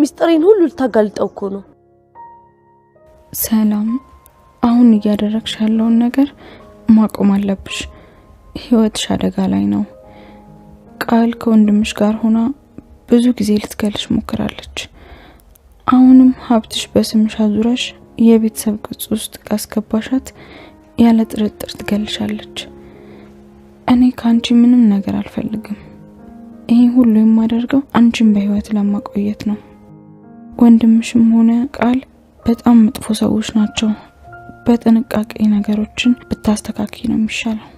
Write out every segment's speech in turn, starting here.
ሚስጥሬን ሁሉ ልታጋልጠው እኮ ነው። ሰላም አሁን እያደረግሽ ያለውን ነገር ማቆም አለብሽ። ህይወትሽ አደጋ ላይ ነው። ቃል ከወንድምሽ ጋር ሆና ብዙ ጊዜ ልትገልሽ ሞክራለች። አሁንም ሀብትሽ በስምሽ አዙረሽ የቤተሰብ ቅጽ ውስጥ ካስገባሻት ያለ ጥርጥር ትገልሻለች። እኔ ካንቺ ምንም ነገር አልፈልግም። ይሄ ሁሉ የማደርገው አንቺን በህይወት ለማቆየት ነው። ወንድምሽም ሆነ ቃል በጣም መጥፎ ሰዎች ናቸው። በጥንቃቄ ነገሮችን ብታስተካክይ ነው የሚሻለው።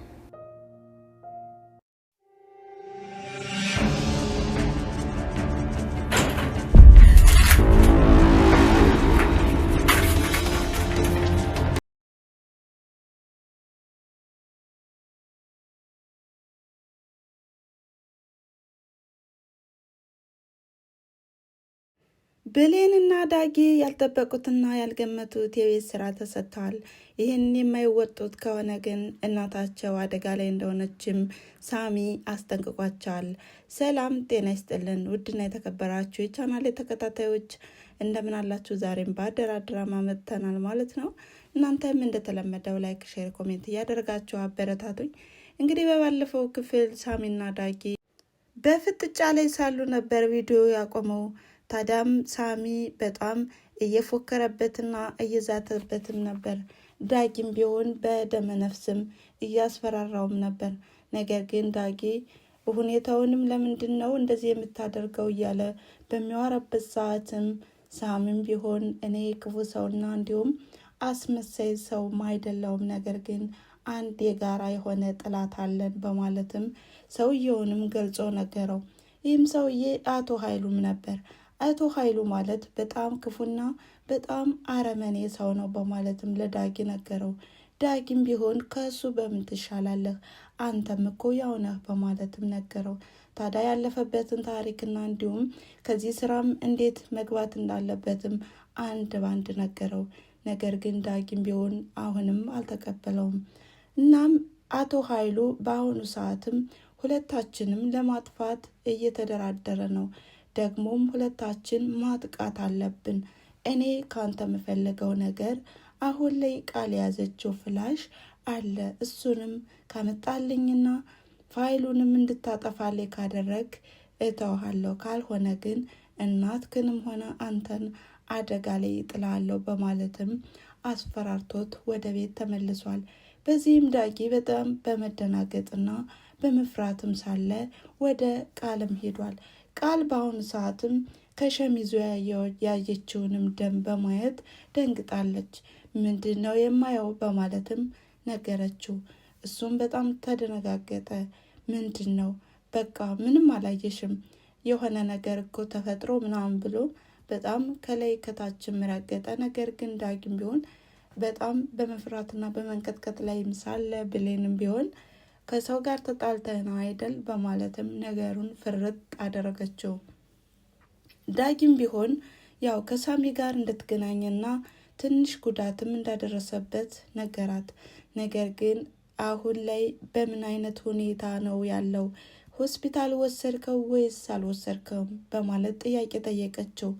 ብሌንና ዳጊ ያልጠበቁትና ያልገመቱት የቤት ስራ ተሰጥተዋል። ይህን የማይወጡት ከሆነ ግን እናታቸው አደጋ ላይ እንደሆነችም ሳሚ አስጠንቅቋቸዋል። ሰላም ጤና ይስጥልን ውድና የተከበራችሁ የቻናል ተከታታዮች እንደምን አላችሁ? ዛሬም በአደራ ድራማ መጥተናል ማለት ነው። እናንተም እንደተለመደው ላይክ፣ ሼር፣ ኮሜንት እያደረጋችሁ አበረታቱኝ። እንግዲህ በባለፈው ክፍል ሳሚና ዳጊ በፍጥጫ ላይ ሳሉ ነበር ቪዲዮ ያቆመው። ታዲያም ሳሚ በጣም እየፎከረበትና እየዛተበትም ነበር። ዳጊም ቢሆን በደመ ነፍስም እያስፈራራውም ነበር። ነገር ግን ዳጊ ሁኔታውንም ለምንድን ነው እንደዚህ የምታደርገው እያለ በሚያወራበት ሰዓትም ሳሚም ቢሆን እኔ ክፉ ሰውና እንዲሁም አስመሳይ ሰው አይደለሁም፣ ነገር ግን አንድ የጋራ የሆነ ጥላት አለን በማለትም ሰውየውንም ገልጾ ነገረው። ይህም ሰውዬ አቶ ኃይሉም ነበር። አቶ ኃይሉ ማለት በጣም ክፉና በጣም አረመኔ ሰው ነው በማለትም ለዳጊ ነገረው። ዳጊም ቢሆን ከሱ በምን ትሻላለህ? አንተም እኮ ያው ነህ በማለትም ነገረው። ታዲያ ያለፈበትን ታሪክና እንዲሁም ከዚህ ስራም እንዴት መግባት እንዳለበትም አንድ ባንድ ነገረው። ነገር ግን ዳጊም ቢሆን አሁንም አልተቀበለውም። እናም አቶ ኃይሉ በአሁኑ ሰዓትም ሁለታችንም ለማጥፋት እየተደራደረ ነው። ደግሞም ሁለታችን ማጥቃት አለብን። እኔ ካንተ የምፈልገው ነገር አሁን ላይ ቃል የያዘችው ፍላሽ አለ። እሱንም ካመጣልኝና ፋይሉንም እንድታጠፋልኝ ካደረግ እተውሃለሁ፣ ካልሆነ ግን እናትክንም ሆነ አንተን አደጋ ላይ ይጥላለሁ በማለትም አስፈራርቶት ወደ ቤት ተመልሷል። በዚህም ዳጊ በጣም በመደናገጥና በመፍራትም ሳለ ወደ ቃልም ሄዷል። ቃል በአሁኑ ሰዓትም ከሸሚዙ ያየችውንም ደም በማየት ደንግጣለች። ምንድን ነው የማየው በማለትም ነገረችው። እሱም በጣም ተደነጋገጠ። ምንድን ነው? በቃ ምንም አላየሽም፣ የሆነ ነገር እኮ ተፈጥሮ ምናምን ብሎ በጣም ከላይ ከታችም ረገጠ። ነገር ግን ዳጊም ቢሆን በጣም በመፍራትና በመንቀጥቀጥ ላይ ሳለ ብሌንም ቢሆን ከሰው ጋር ተጣልተህ ነው አይደል በማለትም ነገሩን ፍርጥ አደረገችው። ዳጊም ቢሆን ያው ከሳሚ ጋር እንድትገናኝና ትንሽ ጉዳትም እንዳደረሰበት ነገራት። ነገር ግን አሁን ላይ በምን አይነት ሁኔታ ነው ያለው? ሆስፒታል ወሰድከው ወይስ አልወሰድከውም በማለት ጥያቄ ጠየቀችው።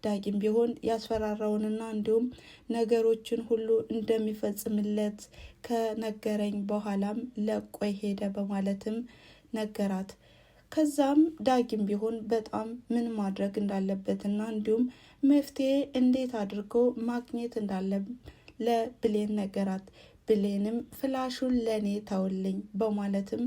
ዳጊም ቢሆን ያስፈራራውንና እንዲሁም ነገሮችን ሁሉ እንደሚፈጽምለት ከነገረኝ በኋላም ለቆይ ሄደ በማለትም ነገራት። ከዛም ዳጊም ቢሆን በጣም ምን ማድረግ እንዳለበትና እንዲሁም መፍትሄ እንዴት አድርጎ ማግኘት እንዳለ ለብሌን ነገራት። ብሌንም ፍላሹን ለኔ ተውልኝ በማለትም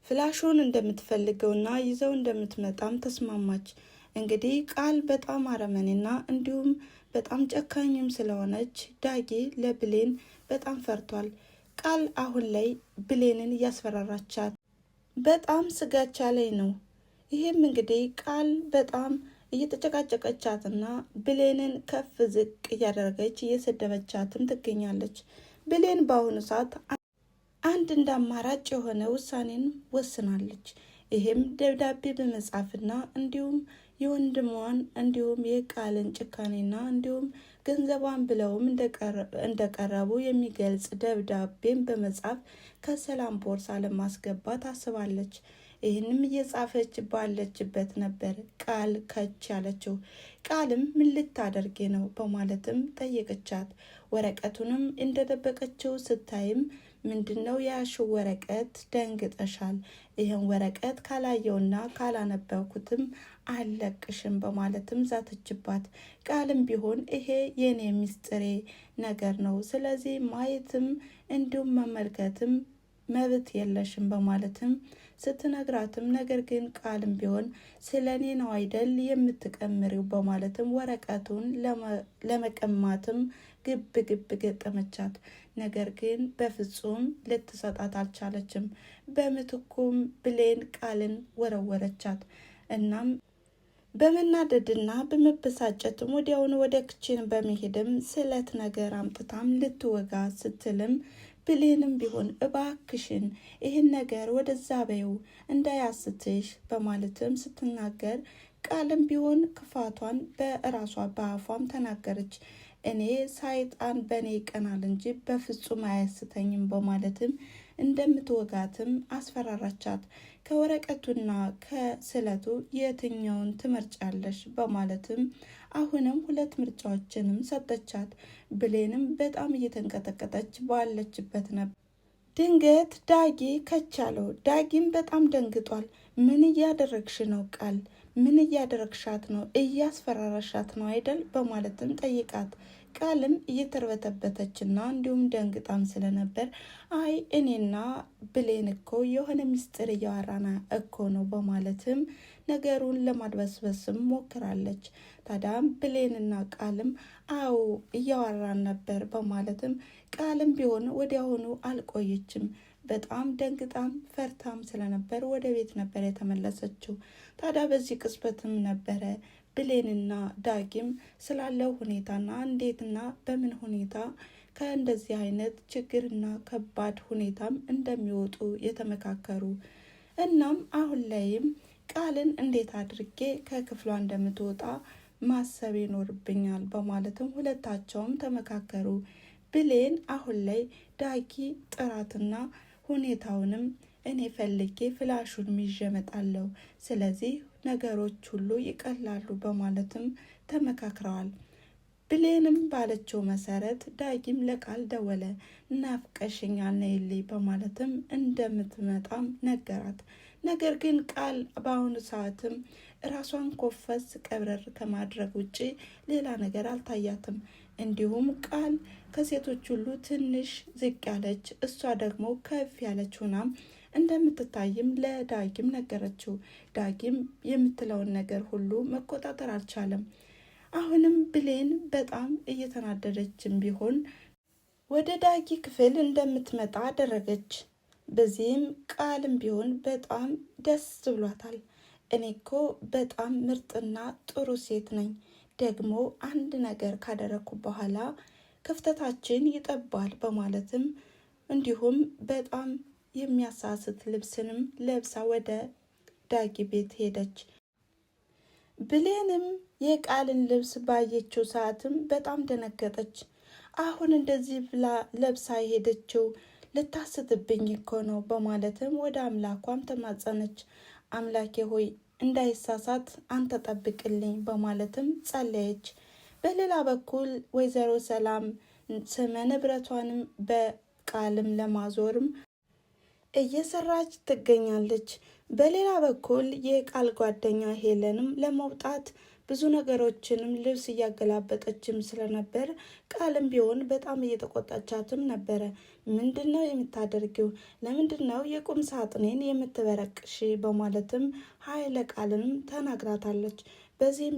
ፍላሹን እንደምትፈልገውና ይዘው እንደምትመጣም ተስማማች። እንግዲህ ቃል በጣም አረመኔና እንዲሁም በጣም ጨካኝም ስለሆነች ዳጊ ለብሌን በጣም ፈርቷል። ቃል አሁን ላይ ብሌንን እያስፈራራቻት በጣም ስጋቻ ላይ ነው። ይህም እንግዲህ ቃል በጣም እየተጨቃጨቀቻትና ብሌንን ከፍ ዝቅ እያደረገች እየሰደበቻትም ትገኛለች። ብሌን በአሁኑ ሰዓት አንድ እንዳማራጭ የሆነ ውሳኔን ወስናለች። ይህም ደብዳቤ በመጻፍና እንዲሁም የወንድሟን እንዲሁም የቃልን ጭካኔና እንዲሁም ገንዘቧን ብለውም እንደቀረቡ የሚገልጽ ደብዳቤን በመጻፍ ከሰላም ቦርሳ ለማስገባት አስባለች። ይህንም እየጻፈች ባለችበት ነበር ቃል ከች ያለችው። ቃልም ምን ልታደርጊ ነው በማለትም ጠየቀቻት። ወረቀቱንም እንደደበቀችው ስታይም ምንድነው ያሽው ወረቀት? ደንግጠሻል። ይህን ወረቀት ካላየውና ካላነበብኩትም አለቅሽም በማለትም ዛተችባት። ቃልም ቢሆን ይሄ የኔ ሚስጥሬ ነገር ነው፣ ስለዚህ ማየትም እንዲሁም መመልከትም መብት የለሽም በማለትም ስትነግራትም፣ ነገር ግን ቃልም ቢሆን ስለ እኔ ነው አይደል የምትቀምሪው በማለትም ወረቀቱን ለመቀማትም ግብ ግብ ገጠመቻት። ነገር ግን በፍጹም ልትሰጣት አልቻለችም። በምትኩም ብሌን ቃልን ወረወረቻት። እናም በመናደድና በመበሳጨትም ወዲያውኑ ወደ ክችን በመሄድም ስለት ነገር አምጥታም ልትወጋ ስትልም ብሌንም ቢሆን እባክሽን ይህን ነገር ወደዛ በይው እንዳያስትሽ በማለትም ስትናገር፣ ቃልም ቢሆን ክፋቷን በራሷ በአፏም ተናገረች። እኔ ሰይጣን በእኔ ይቀናል እንጂ በፍጹም አያስተኝም በማለትም እንደምትወጋትም አስፈራራቻት። ከወረቀቱና ከስለቱ የትኛውን ትመርጫለሽ በማለትም አሁንም 2 ምርጫዎችንም ሰጠቻት። ብሌንም በጣም እየተንቀጠቀጠች ባለችበት ነበር ድንገት ዳጊ ከቻለው። ዳጊም በጣም ደንግጧል። ምን እያደረግሽ ነው? ቃል ምን እያደረግሻት ነው? እያስፈራራሻት ነው አይደል በማለትም ጠይቃት። ቃልም እየተርበተበተችና እንዲሁም ደንግጣም ስለነበር አይ እኔና ብሌን እኮ የሆነ ሚስጥር እያወራና እኮ ነው በማለትም ነገሩን ለማድበስበስም ሞክራለች። ታዲያም ብሌንና ቃልም አዎ እያወራን ነበር በማለትም ቃልም ቢሆን ወዲያውኑ አልቆየችም። በጣም ደንግጣም ፈርታም ስለነበር ወደ ቤት ነበር የተመለሰችው። ታዲያ በዚህ ቅጽበትም ነበረ ብሌንና ዳጊም ስላለው ሁኔታና እንዴትና በምን ሁኔታ ከእንደዚህ አይነት ችግርና ከባድ ሁኔታም እንደሚወጡ የተመካከሩ። እናም አሁን ላይም ቃልን እንዴት አድርጌ ከክፍሏ እንደምትወጣ ማሰብ ይኖርብኛል በማለትም ሁለታቸውም ተመካከሩ። ብሌን አሁን ላይ ዳጊ ጥራትና ሁኔታውንም እኔ ፈልጌ ፍላሹን ይዤ እመጣለሁ፣ ስለዚህ ነገሮች ሁሉ ይቀላሉ በማለትም ተመካክረዋል። ብሌንም ባለችው መሰረት ዳጊም ለቃል ደወለ። ናፍቀሽኛል ነይልኝ በማለትም እንደምትመጣም ነገራት። ነገር ግን ቃል በአሁኑ ሰዓትም ራሷን ኮፈስ ቀብረር ከማድረግ ውጭ ሌላ ነገር አልታያትም። እንዲሁም ቃል ከሴቶች ሁሉ ትንሽ ዝቅ ያለች፣ እሷ ደግሞ ከፍ ያለች ሆናም እንደምትታይም ለዳጊም ነገረችው። ዳጊም የምትለውን ነገር ሁሉ መቆጣጠር አልቻለም። አሁንም ብሌን በጣም እየተናደደችም ቢሆን ወደ ዳጊ ክፍል እንደምትመጣ አደረገች። በዚህም ቃልም ቢሆን በጣም ደስ ብሏታል። እኔ እኮ በጣም ምርጥና ጥሩ ሴት ነኝ፣ ደግሞ አንድ ነገር ካደረኩ በኋላ ክፍተታችን ይጠባል በማለትም እንዲሁም በጣም የሚያሳስት ልብስንም ለብሳ ወደ ዳጊ ቤት ሄደች። ብሌንም የቃልን ልብስ ባየችው ሰዓትም በጣም ደነገጠች። አሁን እንደዚህ ብላ ለብሳ የሄደችው ልታስትብኝ እኮ ነው በማለትም ወደ አምላኳም ተማጸነች። አምላኬ ሆይ እንዳይሳሳት አንተ ጠብቅልኝ በማለትም ጸለየች። በሌላ በኩል ወይዘሮ ሰላም ስመ ንብረቷንም በቃልም ለማዞርም እየሰራች ትገኛለች። በሌላ በኩል የቃል ጓደኛ ሄለንም ለመውጣት ብዙ ነገሮችንም ልብስ እያገላበጠችም ስለነበር ቃልም ቢሆን በጣም እየተቆጣቻትም ነበረ። ምንድነው የምታደርጊው? ለምንድነው የቁም ሳጥኔን የምትበረቅሽ? በማለትም ኃይለ ቃልንም ተናግራታለች። በዚህም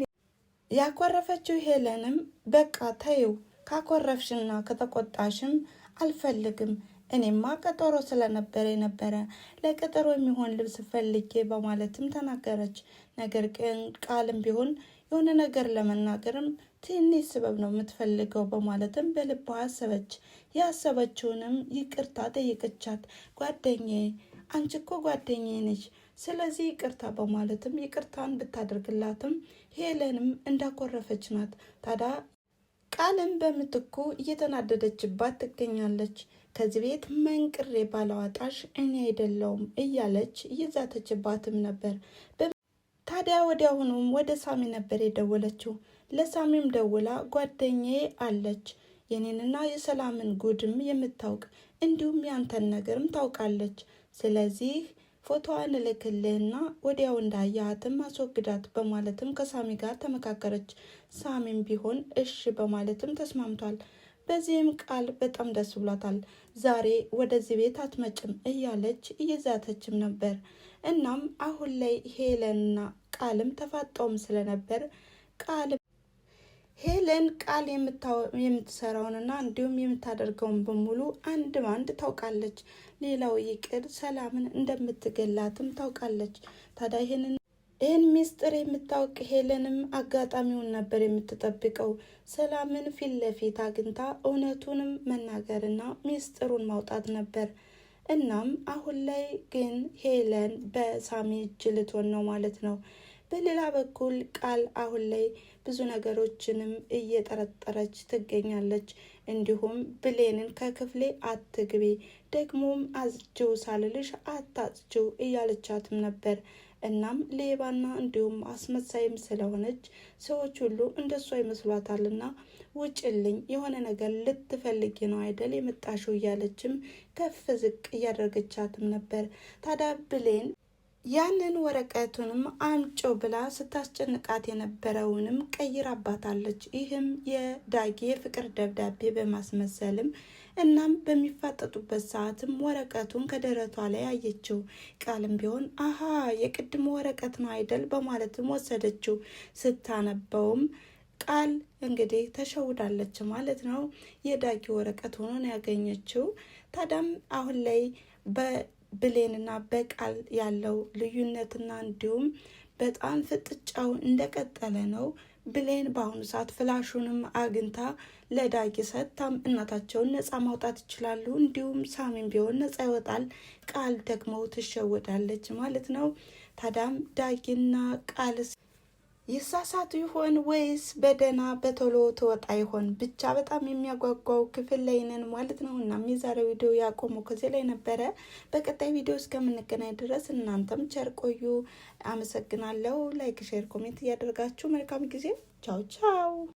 ያኮረፈችው ሄለንም በቃ ተይው፣ ካኮረፍሽና ከተቆጣሽም አልፈልግም፣ እኔማ ቀጠሮ ስለነበረ ለቀጠሮ የሚሆን ልብስ ፈልጌ በማለትም ተናገረች። ነገር ግን ቃልም ቢሆን የሆነ ነገር ለመናገርም ትንሽ ስበብ ነው የምትፈልገው በማለትም በልቧ አሰበች። ያሰበችውንም ይቅርታ ጠየቀቻት። ጓደኛዬ፣ አንቺ እኮ ጓደኛዬ ነች፣ ስለዚህ ይቅርታ በማለትም ይቅርታን ብታደርግላትም ሄለንም እንዳኮረፈች ናት። ታዲያ ቃልም በምትኩ እየተናደደችባት ትገኛለች። ከዚህ ቤት መንቅሬ ባላወጣሽ እኔ አይደለሁም እያለች እየዛተችባትም ነበር። ታዲያ ወዲያውኑም ወደ ሳሚ ነበር የደወለችው። ለሳሚም ደውላ ጓደኛዬ አለች የኔንና የሰላምን ጉድም የምታውቅ እንዲሁም ያንተን ነገርም ታውቃለች። ስለዚህ ፎቶዋን እልክልህና ወዲያው እንዳያትም አስወግዳት በማለትም ከሳሚ ጋር ተመካከረች። ሳሚም ቢሆን እሺ በማለትም ተስማምቷል። በዚህም ቃል በጣም ደስ ብሏታል። ዛሬ ወደዚህ ቤት አትመጭም እያለች እየዛተችም ነበር። እናም አሁን ላይ ሄለንና ቃልም ተፋጠውም ስለነበር ሄለን ቃል የምትሰራውንና እንዲሁም የምታደርገውን በሙሉ አንድ ባንድ ታውቃለች። ሌላው ይቅር ሰላምን እንደምትገላትም ታውቃለች። ታዲያ ይህን ሚስጥር የምታውቅ ሄለንም አጋጣሚውን ነበር የምትጠብቀው። ሰላምን ፊት ለፊት አግኝታ እውነቱንም መናገርና ሚስጥሩን ማውጣት ነበር። እናም አሁን ላይ ግን ሄለን በሳሚ እጅ ልትሆን ነው ማለት ነው። በሌላ በኩል ቃል አሁን ላይ ብዙ ነገሮችንም እየጠረጠረች ትገኛለች። እንዲሁም ብሌንን ከክፍሌ አትግቢ፣ ደግሞም አጽጂው ሳልልሽ አታጽጂው እያለቻትም ነበር። እናም ሌባና እንዲሁም አስመሳይም ስለሆነች ሰዎች ሁሉ እንደሷ ይመስሏታልና ውጭልኝ፣ የሆነ ነገር ልትፈልጊ ነው አይደል የመጣሽው እያለችም ከፍ ዝቅ እያደረገቻትም ነበር። ታዲያ ብሌን ያንን ወረቀቱንም አምጮ ብላ ስታስጨንቃት የነበረውንም ቀይራባታለች። ይህም የዳጊ የፍቅር ደብዳቤ በማስመሰልም እናም በሚፋጠጡበት ሰዓትም ወረቀቱን ከደረቷ ላይ አየችው። ቃልም ቢሆን አሃ የቅድሞ ወረቀት ነው አይደል በማለትም ወሰደችው። ስታነበውም ቃል እንግዲህ ተሸውዳለች ማለት ነው። የዳጊ ወረቀት ሆኖ ነው ያገኘችው። ታዲያም አሁን ላይ ብሌንና በቃል ያለው ልዩነትና እንዲሁም በጣም ፍጥጫው እንደቀጠለ ነው። ብሌን በአሁኑ ሰዓት ፍላሹንም አግኝታ ለዳጊ ሰጥታም እናታቸውን ነፃ ማውጣት ይችላሉ። እንዲሁም ሳሚን ቢሆን ነፃ ይወጣል። ቃል ደግሞ ትሸወዳለች ማለት ነው። ታዲያም ዳጊና ቃልስ ይሳሳቱ ይሆን ወይስ በደና በቶሎ ትወጣ ይሆን? ብቻ በጣም የሚያጓጓው ክፍል ላይ ነን ማለት ነው። እናም የዛሬው ቪዲዮ ያቆመው ከዚህ ላይ ነበረ። በቀጣይ ቪዲዮ እስከምንገናኝ ድረስ እናንተም ቸር ቆዩ። አመሰግናለሁ። ላይክ፣ ሼር፣ ኮሜንት እያደረጋችሁ መልካም ጊዜ። ቻው ቻው።